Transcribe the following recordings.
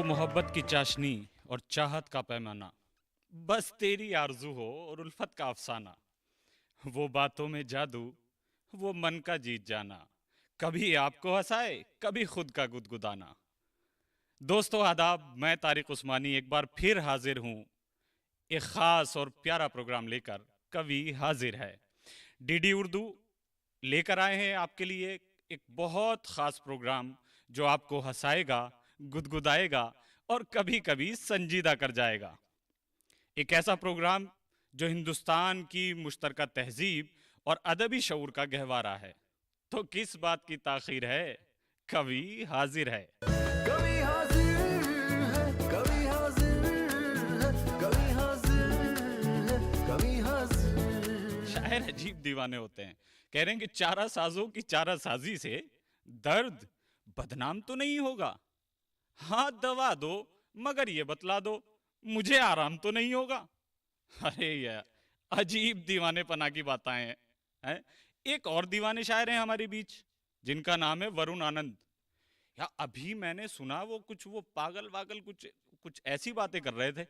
मोहब्बत की चाशनी और चाहत का पैमाना, बस तेरी आरजू हो और उल्फत का अफसाना। वो बातों में जादू, वो मन का जीत जाना, कभी आपको हंसाए कभी खुद का गुदगुदाना। दोस्तों आदाब, मैं तारिक उस्मानी एक बार फिर हाजिर हूँ एक खास और प्यारा प्रोग्राम लेकर। कवि हाजिर है। डीडी उर्दू लेकर आए हैं आपके लिए एक बहुत खास प्रोग्राम जो आपको हंसाएगा, गुदगुदाएगा और कभी कभी संजीदा कर जाएगा। एक ऐसा प्रोग्राम जो हिंदुस्तान की मुश्तरका तहजीब और अदबी शऊर का गहवारा है। तो किस बात की ताखीर है, कवि हाजिर है। कभी हाजिर है, कभी हाजिर है, कभी हाजिर है, कभी हाजिर। शायर अजीब दीवाने होते हैं। कह रहे हैं कि चारा साजों की चारा साजी से दर्द बदनाम तो नहीं होगा। हाँ दवा दो, मगर ये बतला दो मुझे आराम तो नहीं होगा। अरे यार, अजीब दीवानेपना की बातें हैं। एक और दीवाने शायर हैं हमारे बीच, जिनका नाम है वरुण आनंद। या अभी मैंने सुना वो पागल वागल कुछ कुछ ऐसी बातें कर रहे थे।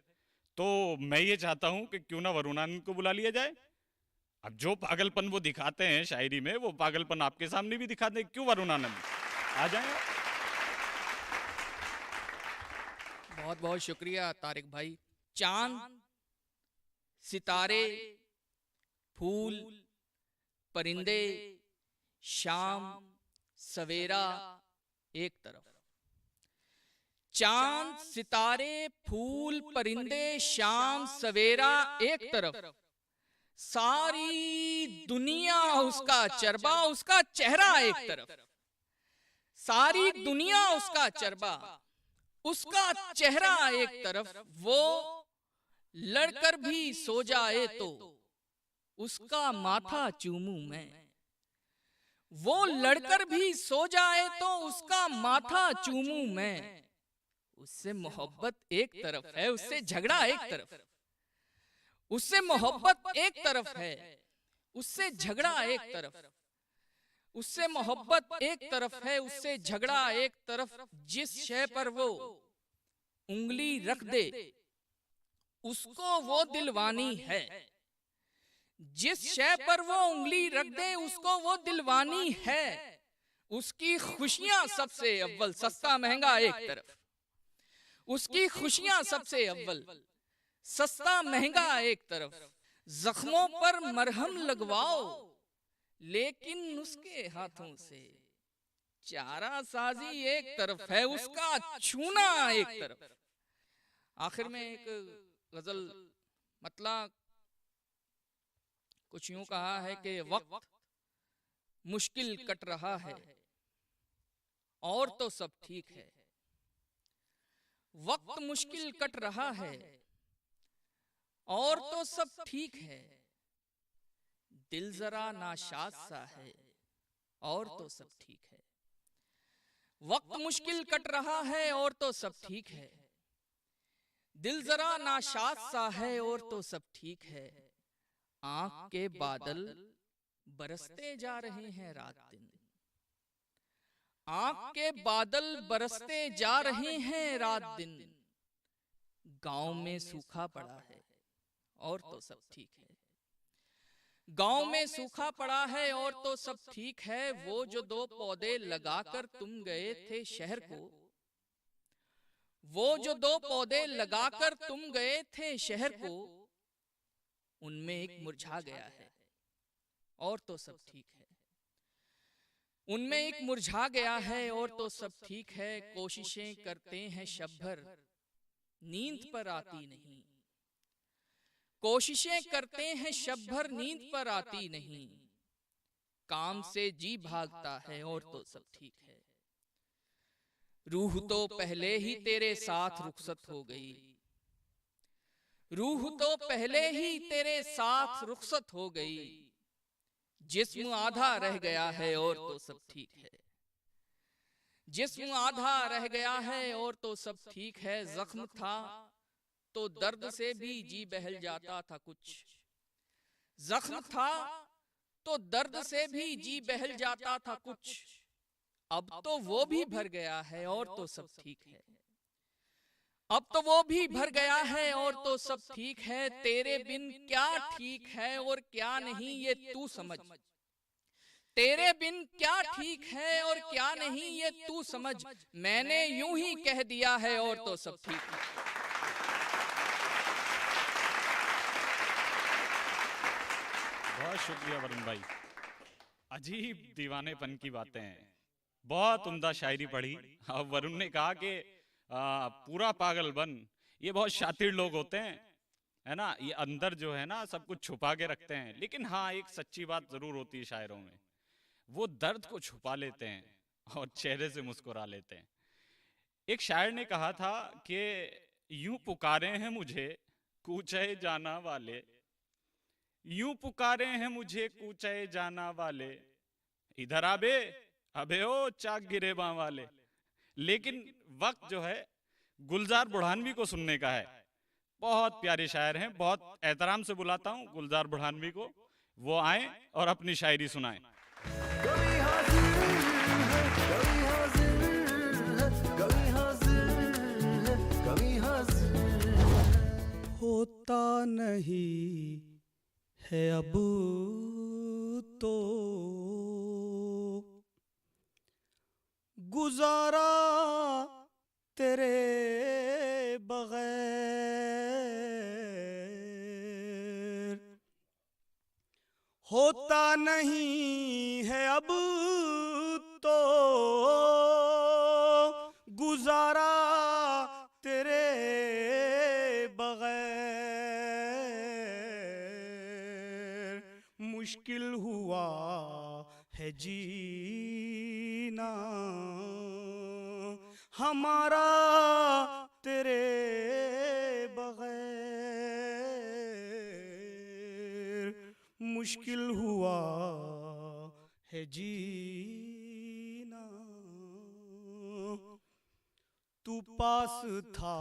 तो मैं ये चाहता हूं कि क्यों ना वरुण आनंद को बुला लिया जाए। अब जो पागलपन वो दिखाते हैं शायरी में, वो पागलपन आपके सामने भी दिखा दें। क्यों वरुण आनंद, आ जाए आप। बहुत बहुत शुक्रिया तारिक भाई। चांद, सितारे, फूल, परिंदे, शाम, सवेरा एक तरफ। चांद, सितारे, फूल, परिंदे, शाम, सवेरा एक तरफ। सारी दुनिया उसका चरबा, उसका चेहरा एक तरफ। सारी दुनिया उसका चरबा, उसका चेहरा एक तरफ। वो लड़कर भी सो जाए तो उसका माथा चूमूं मैं। वो लड़कर भी सो जाए तो उसका माथा चूमूं मैं। उससे मोहब्बत एक तरफ है, उससे झगड़ा एक तरफ। उससे मोहब्बत एक तरफ है, उससे झगड़ा एक तरफ। उससे मोहब्बत एक तरफ है, उससे झगड़ा एक तरफ। जिस शय पर वो उंगली रख दे उसको वो दिलवानी है। जिस शय पर वो उंगली रख दे उसको वो दिलवानी है। उसकी खुशियां सबसे अव्वल, सस्ता महंगा एक तरफ। उसकी खुशियां सबसे अव्वल, सस्ता महंगा एक तरफ। जख्मों पर मरहम लगवाओ लेकिन उसके हाथों से चारा साजी एक तरफ है, उसका छूना एक तरफ। आखिर में एक गजल मतलब कुछ यूं कहा है कि वक्त मुश्किल कट रहा है और तो सब ठीक है। वक्त मुश्किल कट रहा है और तो सब ठीक है। दिल जरा नाशाद सा है और तो सब ठीक है। वक्त मुश्किल कट रहा है और तो सब ठीक है। दिल जरा नाशाद सा है और तो सब ठीक है। आंख के बादल बरसते जा रहे हैं रात दिन। आंख के बादल बरसते जा रहे हैं रात दिन। गांव में सूखा पड़ा है और तो सब ठीक है। गांव में सूखा पड़ा है और तो सब ठीक है। वो जो दो पौधे लगाकर तुम गए थे शहर को, वो जो दो पौधे लगाकर तुम गए थे शहर को, उनमें एक मुरझा गया है और तो सब ठीक है। उनमें एक मुरझा गया है और तो सब ठीक है। कोशिशें करते हैं शब भर, नींद पर आती नहीं। कोशिशें करते हैं शब भर, नींद पर आती नहीं। काम से जी भागता है और तो सब ठीक है। रूह तो पहले ही तेरे साथ रुखसत हो गई। रूह तो पहले ही तेरे साथ रुखसत हो गई। जिस्म आधा रह गया है और तो सब ठीक है। जिस्म आधा रह गया है और तो सब ठीक है। जख्म था तो दर्द से भी जी बहल जाता था कुछ। जख्म था तो दर्द से भी जी बहल जाता था कुछ। अब तो वो भी भर गया है और तो सब ठीक है। अब तो वो भी भर गया है और तो सब ठीक है, तेरे बिन क्या ठीक है और क्या नहीं ये तू समझ। तेरे बिन क्या ठीक है और क्या नहीं ये तू समझ, मैंने यूं ही कह दिया है और तो सब ठीक है। बहुत शुक्रिया वरुण भाई, अजीब दीवानेपन की बातें हैं, बहुत उम्दा शायरी पढ़ी। अब वरुण ने कहा कि पूरा पागल बन, ये बहुत शातिर लोग होते हैं, है ना, ये अंदर जो है ना सब कुछ छुपा के रखते हैं। लेकिन हाँ, एक सच्ची बात जरूर होती है शायरों में, वो दर्द को छुपा लेते हैं और चेहरे से मुस्कुरा लेते हैं। एक शायर ने कहा था कि यूं पुकारे हैं मुझे कूचे जाना वाले, यूं पुकारे हैं मुझे कूचे जाना वाले, इधर आबे अबे ओ चाक गिरेबा वाले। लेकिन वक्त जो है गुलजार बुढ़ानवी को सुनने का है। बहुत प्यारे शायर हैं, बहुत एहतराम से बुलाता हूं गुलजार बुढ़ानवी को, वो आए और अपनी शायरी सुनाएं। कभी हाजिर है, कभी हाजिर है, कभी हाजिर है, कभी हाजिर है। होता नहीं है अब तो गुजारा तेरे बगैर, होता नहीं है अब तो गुजारा तेरे बगैर, मुश्किल हुआ है जीना हमारा तेरे बगैर, मुश्किल हुआ है जीना। तू पास था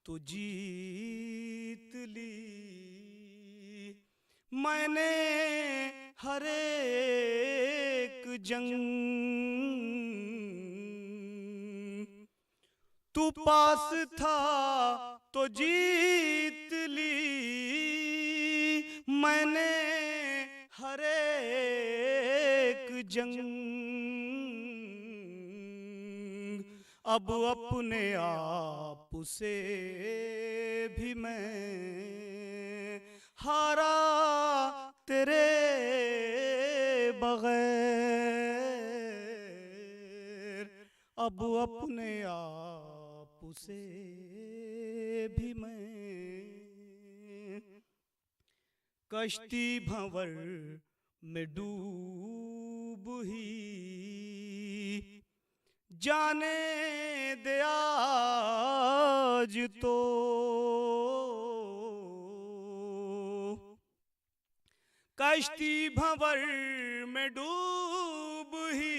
तो जीत ली मैंने हर एक जंग, तू पास था तो जीत ली मैंने हर एक जंग। अब अपने आप से भी मैं हारा तेरे बगैर, अब अपने आप से भी मैं कश्ती भंवर में डूब ही जाने दे आज तो, कश्ती भंवर में डूब ही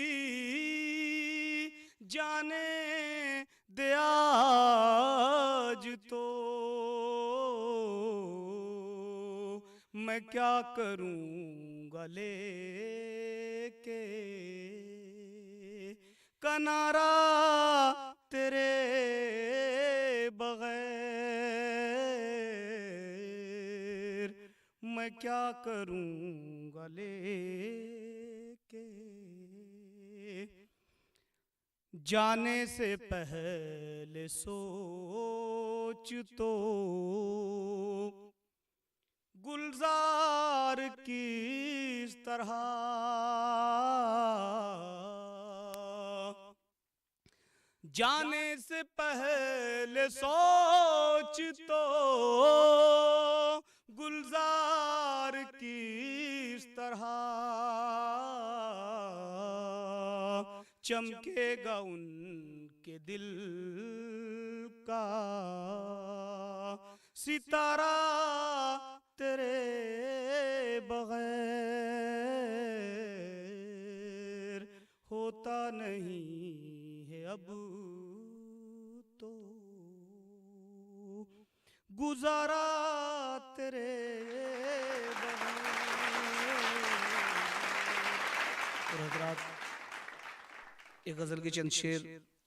जाने दे आज तो। मैं क्या करूँगा लेके किनारा तेरे बगैर, मैं क्या करूँगा लेके जाने से पहले सोच तो गुलजार किस तरह, जाने से पहले सोच तो गुलजार किस तरह चमकेगा उनके दिल का सितारा तेरे बगैर, होता नहीं है अब तो गुजारा तेरे बगैर। और हजरात, एक गजल के चंद शेर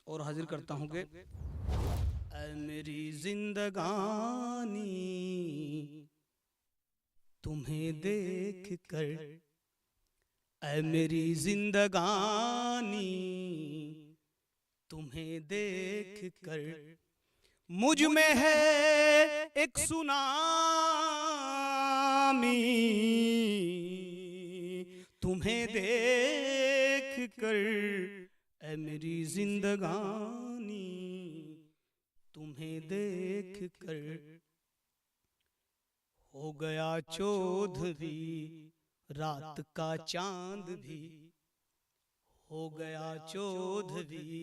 और हाजिर करता हूँ कि मेरी जिंदगानी तुम्हें देख कर, ऐ मेरी जिंदगानी तुम्हें देख कर, मुझ में है एक सुनामी, तुम्हें देख कर, ऐ मेरी जिंदगानी तुम्हें देख कर। हो गया चौधरी रात का चांद भी, हो गया चौधरी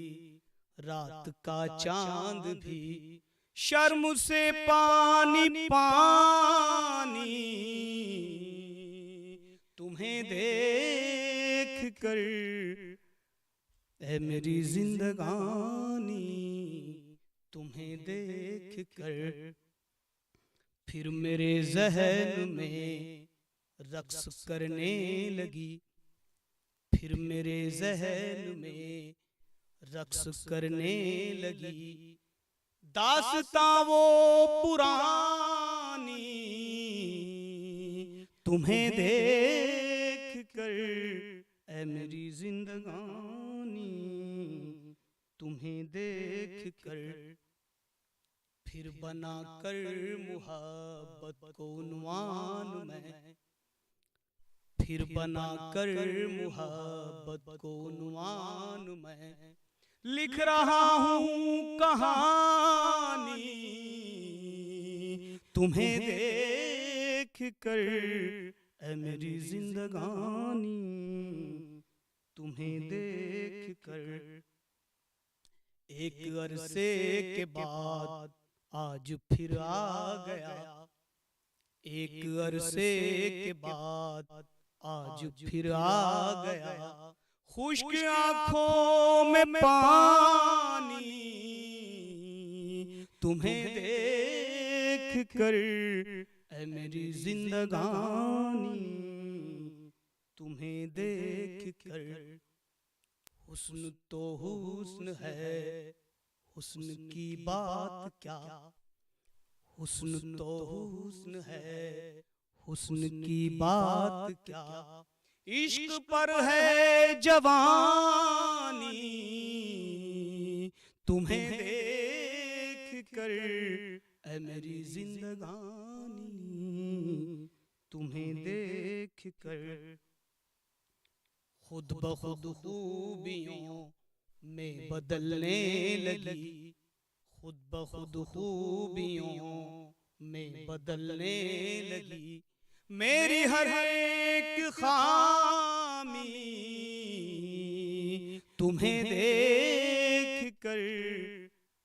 रात का चांद भी, शर्म से पानी पानी तुम्हें देख कर, ऐ मेरी जिंदगानी तुम्हें देख कर। फिर मेरे ज़हन में रक्स करने लगी, फिर मेरे ज़हन में रक्स करने लगी, दास्तां वो पुरानी तुम्हें देख कर, ऐ मेरी जिंदगानी तुम्हें देख कर। फिर बना कर मुहब्बत को उन्वान में, फिर बना कर मुहब्बत को उन्वान में, लिख रहा हूँ कहानी तुम्हें देख कर, ऐ मेरी जिंदगानी तुम्हें देख कर। एक अरसे के बाद आज फिर आ गया, एक अरसे के बाद आज फिर आ गया, खुश्क आंखों में पानी तुम्हें देख कर, ऐ मेरी जिंदगानी तुम्हें देख कर। हुस्न तो हुस्न है, हुस्न की बात क्या, हुस्न तो हुस्न है, हुस्न की बात क्या, इश्क पर है जवानी तुम्हें देख कर, ऐ मेरी जिंदगानी तुम्हें देख कर। खुद ब खुद खूबियों में बदलने लगी, खुद ब खुद खूबियों में बदलने लगी, मेरी हर एक खामी तुम्हें देख कर,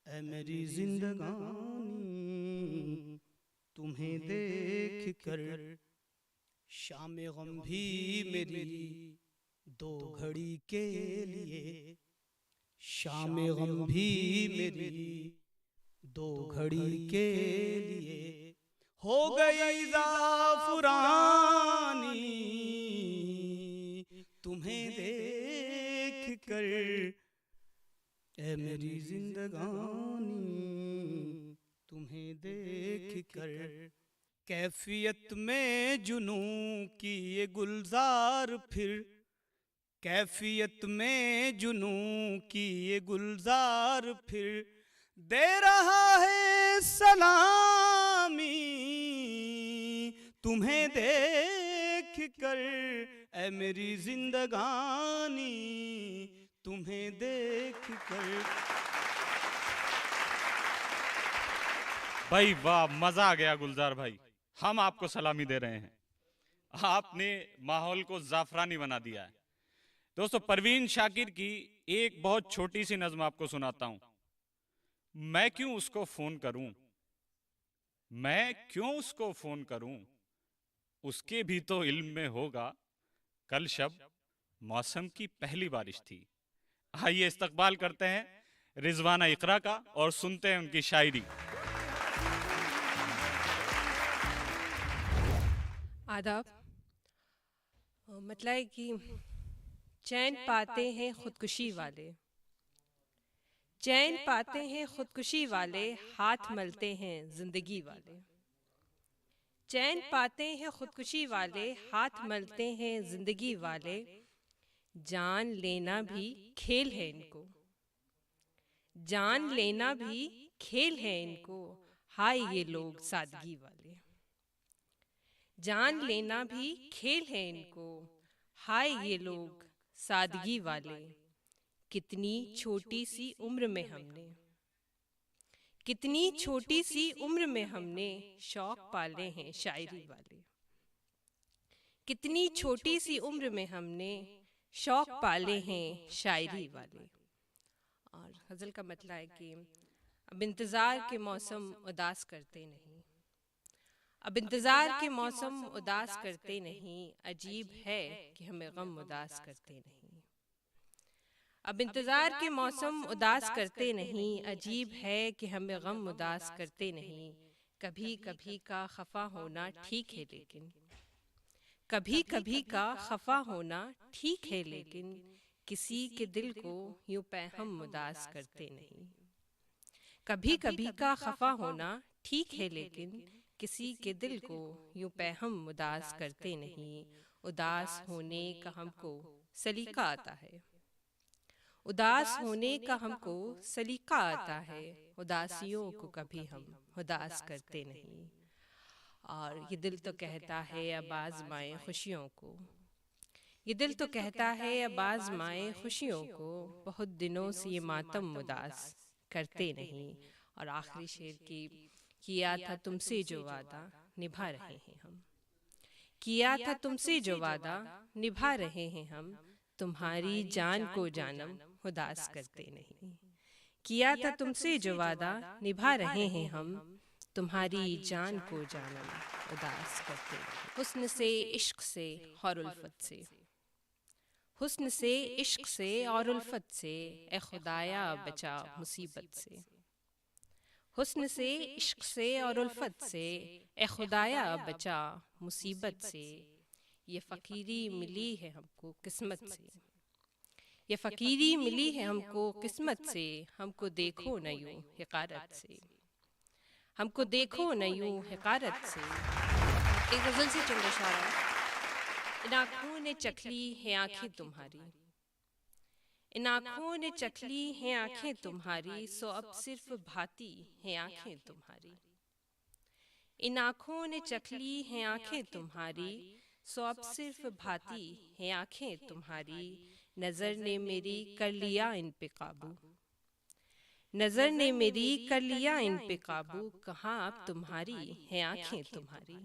ऐ मेरी जिंदगानी तुम्हें देख कर। शाम गम भी मेरी दो घड़ी के लिए, शाम गम भी मेरी दो घड़ी के लिए, हो गई ज़ाफ़रानी तुम्हें देख कर, ऐ मेरी जिंदगानी तुम्हें देख कर। कैफियत में जुनूं की ये गुलजार फिर, कैफियत में जुनूं की ये गुलजार फिर, दे रहा है सलामी तुम्हें देख कर, ऐ मेरी जिंदगानी तुम्हें देख कर। भाई वाह, मजा आ गया गुलजार भाई। हम आपको सलामी दे रहे हैं, आपने माहौल को जाफरानी बना दिया है। दोस्तों, परवीन शाकिर की एक बहुत छोटी सी नज्म आपको सुनाता हूं। मैं क्यों उसको फोन करूं, मैं क्यों उसको फोन करूं, उसके भी तो इल्म में होगा कल शब मौसम की पहली बारिश थी। आइए इस्तकबाल करते हैं रिजवाना इकरा का और सुनते हैं उनकी शायरी। आदाब। मतलब कि चैन पाते हैं खुदकुशी वाले, चैन पाते हैं खुदकुशी वाले, हाथ मलते हैं जिंदगी वाले। चैन पाते हैं खुदकुशी वाले, हाथ मलते हैं जिंदगी वाले। जान लेना भी खेल है इनको, जान लेना भी खेल है इनको। हाय ये लोग सादगी वाले। जान लेना भी खेल है इनको, हाय ये लोग सादगी वाले। कितनी छोटी सी उम्र में हमने, कितनी छोटी सी उम्र में हमने शौक पाले हैं शायरी वाले। कितनी छोटी सी उम्र में हमने शौक पाले हैं शायरी वाले। और गज़ल का मतलब है कि अब इंतज़ार के मौसम उदास करते नहीं, अब इंतज़ार के मौसम उदास करते नहीं। अजीब है कि हमें गम उदास करते नहीं। अब इंतज़ार के मौसम उदास करते नहीं। अजीब है कि हमें गम उदास करते नहीं। कभी कभी का खफा होना ठीक है लेकिन, कभी कभी का खफा होना ठीक है लेकिन, किसी के दिल को यूं पैहम उदास करते नहीं। कभी कभी का खफा होना ठीक है लेकिन, किसी के दिल को यूं पैहम उदास करते नहीं। उदास होने का हमको सलीका आता है, उदास होने का हमको सलीका आता है। उदासियों को कभी हम उदास करते नहीं। और ये दिल तो कहता है अब आज़माएं खुशियों को, ये दिल तो कहता है अब आज़माएं खुशियों को। बहुत दिनों से ये मातम उदास करते नहीं। और आखिरी शेर की, किया था तुमसे जो वादा निभा रहे हैं हम, किया था तुमसे जो वादा निभा रहे हैं हम। तुम्हारी जान को जानम उदास करते नहीं। किया था तुमसे जो वादा निभा रहे हैं हम, तुम्हारी जान को जानम उदास करते नहीं। हुस्न से इश्क से और उल्फत से, हुस्न से इश्क से और उल्फत से, ए खुदाया बचा मुसीबत से। हुस्न से इश्क से और उल्फत से, ए खुदाया बचा मुसीबत से। ये फ़कीरी मिली है हमको किस्मत से, ये फ़कीरी मिली है हमको किस्मत से। हमको देखो न यूं हिकारत से, हमको देखो न यूं हिकारत से। एक गज़ल से चंद इशारा। इन आँखों ने चखली हैं आँखें तुम्हारी, इन आँखों ने चखली हैं आँखें तुम्हारी। सो अब सिर्फ भाती हैं आँखें तुम्हारी। इन आँखों ने चखली हैं आँखें तुम्हारी, सो अब सिर्फ भाती हैं आँखें तुम्हारी। नज़र ने मेरी कर लिया इन पे काबू, नज़र ने मेरी कर लिया इन पे काबू। कहाँ अब तुम्हारी हैं आँखें तुम्हारी।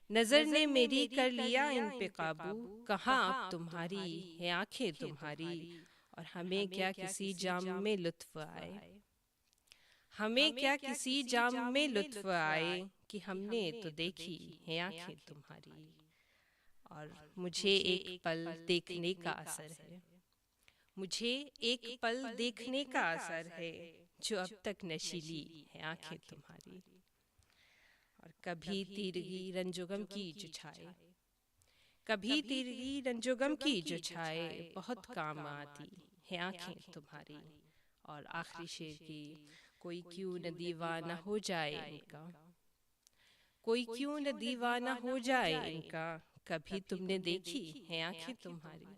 नज़र ने मेरी कर लिया इन पे काबू। कहाँ अब तुम्हारी हैं आँखें तुम्हारी। और हमें क्या किसी जाम में लुत्फ़ आए, हमें क्या किसी जाम में लुत्फ़ आए, कि हमने तो देखी हैं आँखें तुम्हारी। और मुझे एक पल देखने का असर है, मुझे एक पल देखने का असर है, जो अब तक नशीली है आँखें तुम्हारी। और कभी तीरगी रंजोगम की जो छाए, कभी तीरगी रंजोगम की जो छाए, बहुत काम आती है आँखें तुम्हारी। और आखिरी शेर की, कोई क्यों न दीवाना हो जाए इनका, कोई क्यों न दीवाना हो जाए इनका। कभी तुमने देखी है आँखें तुम्हारी।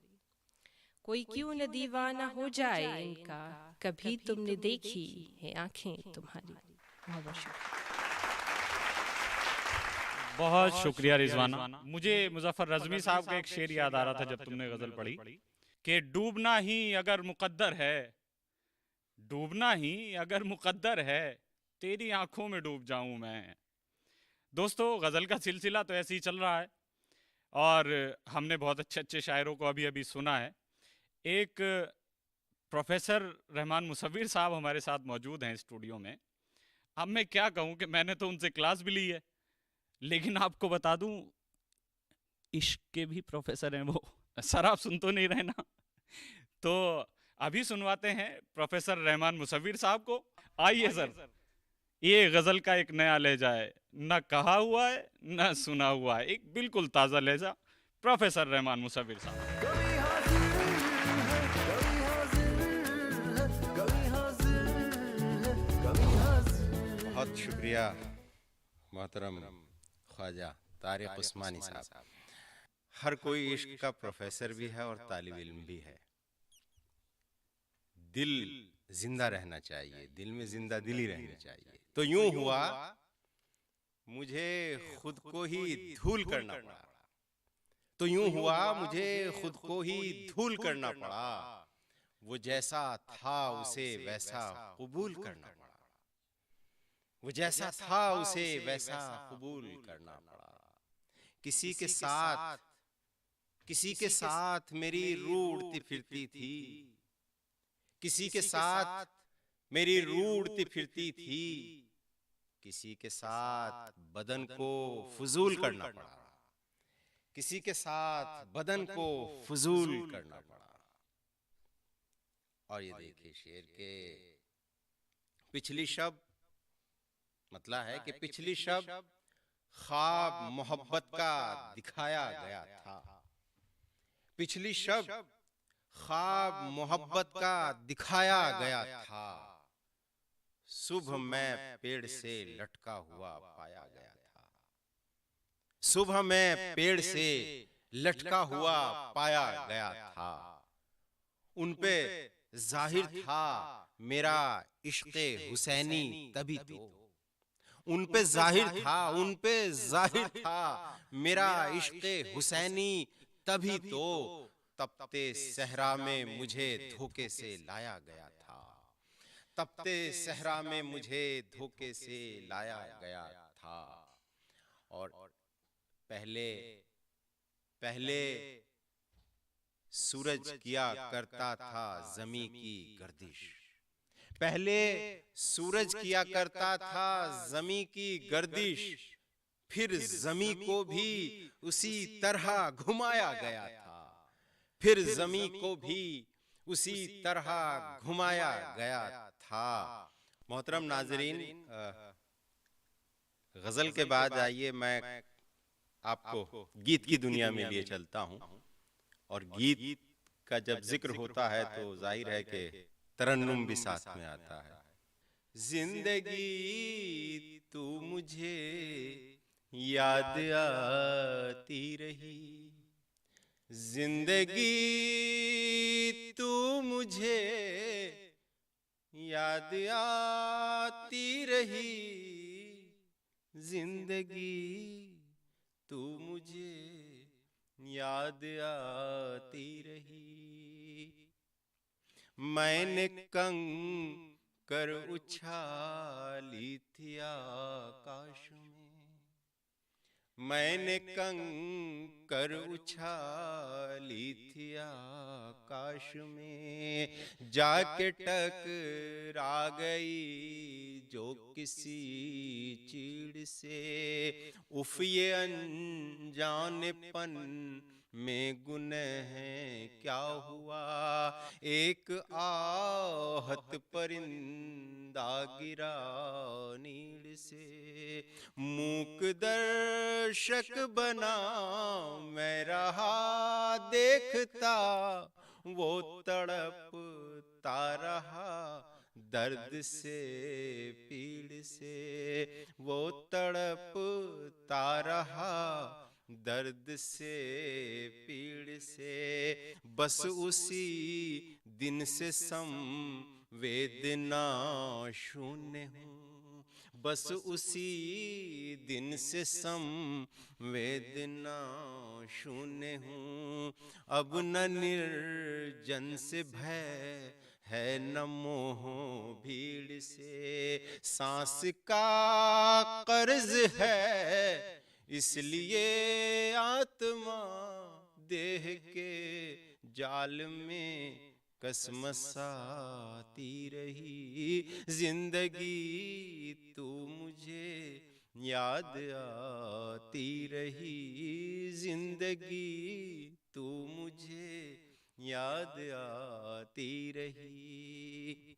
कोई क्यों न दीवाना हो जाए इनका, कभी तुमने देखी है आँखें तुम्हारी। बहुत बहुत शुक्रिया। बहुत शुक्रिया रिजवाना। मुझे मुजफ्फर रज़मी साहब का एक शेर याद आ रहा था जब तुमने गज़ल पढ़ी कि डूबना ही अगर मुकद्दर है, डूबना ही अगर मुकद्दर है, तेरी आंखों में डूब जाऊं मैं। दोस्तों, गज़ल का सिलसिला तो ऐसे ही चल रहा है और हमने बहुत अच्छे अच्छे शायरों को अभी अभी सुना है। एक प्रोफेसर रहमान मुसव्विर साहब हमारे साथ मौजूद हैं स्टूडियो में। अब मैं क्या कहूँ कि मैंने तो उनसे क्लास भी ली है, लेकिन आपको बता दूं इश्क के भी प्रोफेसर हैं वो। सर आप सुन तो नहीं रहे ना? तो अभी सुनवाते हैं प्रोफेसर रहमान मुसव्विर साहब को। आइए सर, ये गज़ल का एक नया लहजा है, न कहा हुआ है न सुना हुआ है, एक बिल्कुल ताज़ा लहजा। प्रोफेसर रहमान मुसव्विर साहब। कभी हाजिर है, कभी हाजिर है, कभी बहुत शुक्रिया मोहतरम ख्वाजा तारिक उस्मानी साहब। हर कोई इश्क का प्रोफेसर भी है और तालिब इल्म भी है। दिल जिंदा रहना चाहिए, दिल में जिंदा दिली रहनी चाहिए। तो यूं हुआ मुझे खुद को ही धूल करना पड़ा, तो यूं हुआ मुझे खुद को ही धूल करना पड़ा। वो जैसा था उसे वैसा कबूल करना पड़ा, वो जैसा था उसे वैसा कबूल करना पड़ा। किसी के साथ मेरी रूह उड़ती फिरती थी, किसी के साथ मेरी रूह उड़ती फिरती थी, किसी के साथ बदन को फजूल करना पड़ा, किसी के साथ बदन को फजूल करना पड़ा। और ये देखिए शेर के पिछली शब्द मतलब है कि पिछली शब्द ख्वाब मोहब्बत का दिखाया गया था। पिछली शब्द ख्वाब मोहब्बत का दिखाया गया था। सुबह में पेड़ से लटका हुआ पाया गया था, सुबह में पेड़ से लटका हुआ पाया गया था। उन पे जाहिर था मेरा इश्क़े हुसैनी तभी तो, उन पे जाहिर था, उन पे जाहिर था मेरा इश्क़े हुसैनी तभी तो। तपते सहरा में मुझे धोखे से लाया गया था, तपते सहरा में मुझे धोखे से लाया गया था। और पहले पहले सूरज किया करता था ज़मीं की गर्दिश, पहले सूरज किया करता था ज़मीं की गर्दिश, फिर ज़मीं को भी उसी तरह घुमाया गया था, फिर ज़मीं को भी उसी तरह घुमाया गया था। मोहतरम नाज़रीन, गज़ल के बाद आइए मैं आपको गीत की दुनिया में लिए चलता हूँ। और गीत का जब जिक्र होता है तो जाहिर है कि तरन्नुम भी साथ में आता है। जिंदगी तू मुझे याद आती रही, जिंदगी तू मुझे याद आती रही, जिंदगी तू मुझे याद आती रही। मैंने कंकर उछाली थी आकाश में, मैंने कंकर उछाली थी आकाश में, जाके टकरा गई जो किसी चीड़ से। उफ ये अनजानेपन में गुनह क्या हुआ, एक आहत परिंदा गिरा नीड़ से। मूक दर्शक बना मैं रहा देखता, वो तड़पता रहा दर्द से पीड़ से, वो तड़पता रहा दर्द से पीड़ से। बस उसी दिन से संवेदना शून्य हूँ, बस उसी दिन से संवेदना शून्य हूँ। अब न निर्जन से भय है न मोह भीड़ से, सांस का कर्ज है इसलिए आत्मा देह के जाल में कसमसाती रही। जिंदगी तू मुझे याद आती रही, जिंदगी तू मुझे याद आती रही।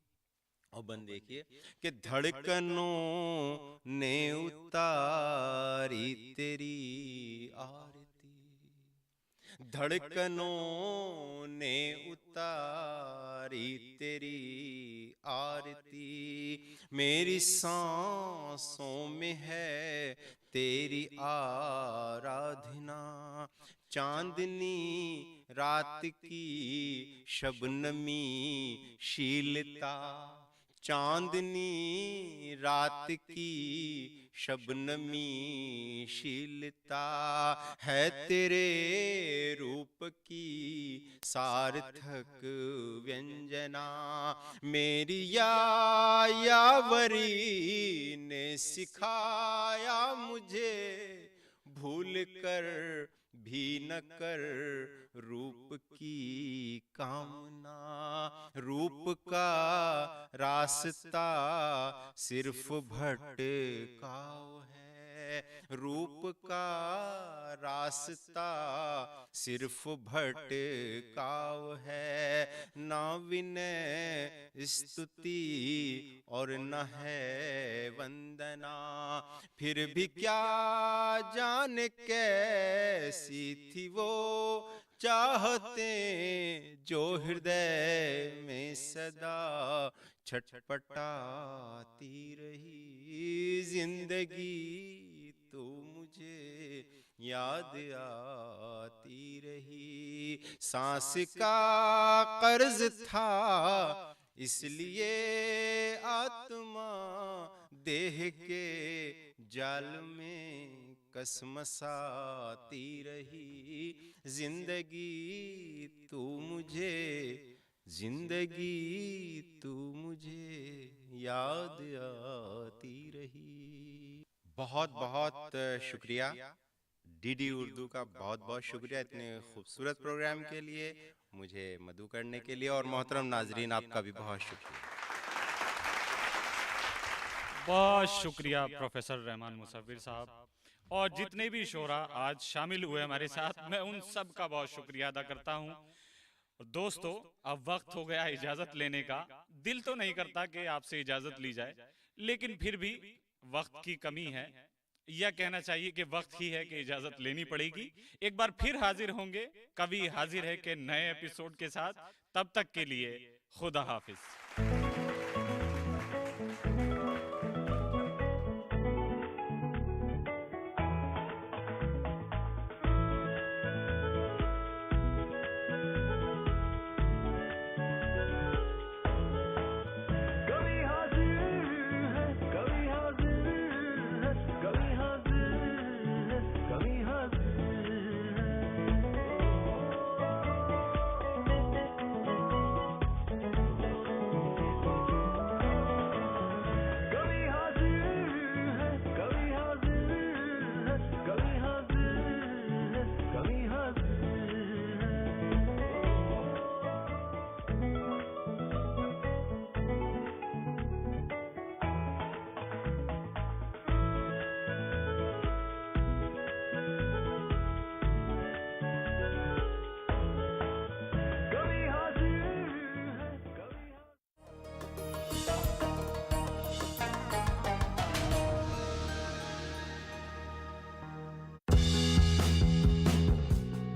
और बन देखिए कि धड़कनों ने उतारी तेरी आरती, धड़कनों ने उतारी तेरी आरती, मेरी सांसों में है तेरी आराधना। चांदनी रात की शबनमी शीलता, चांदनी रात की शबनमी शीलता है तेरे रूप की सार्थक व्यंजना। मेरी यावरी ने सिखाया मुझे, भूल कर भी न कर रूप की कामना। रूप का रास्ता सिर्फ भटकाव है, रूप का रास्ता सिर्फ भटकाव है। ना विनय स्तुति और न है वंदना, फिर भी क्या जाने कैसी थी वो चाहते जो हृदय में सदा छटपटाती रही। जिंदगी तो मुझे याद आती रही, सांस का कर्ज था इसलिए आत्मा देह के जाल में कसमसाती रही। जिंदगी तू मुझे, जिंदगी तू मुझे याद आती रही। बहुत बहुत शुक्रिया डीडी उर्दू का, बहुत बहुत शुक्रिया इतने खूबसूरत प्रोग्राम के लिए, मुझे मदऊ करने के लिए। और मोहतरम नाजरीन, आपका भी बहुत शुक्रिया। बहुत शुक्रिया प्रोफेसर रहमान मुसव्विर साहब, और जितने भी शोरा आज शामिल हुए हमारे साथ, मैं उन सब का बहुत शुक्रिया अदा करता हूँ। दोस्तों, अब वक्त हो गया इजाजत लेने का। दिल तो नहीं करता कि आपसे इजाजत ली जाए, लेकिन फिर भी वक्त की कमी है, यह कहना चाहिए कि वक्त ही है कि इजाजत लेनी पड़ेगी। एक बार फिर हाजिर होंगे कभी हाजिर है के नए एपिसोड के साथ। तब तक के लिए खुदा हाफिज।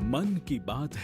मन की बात है।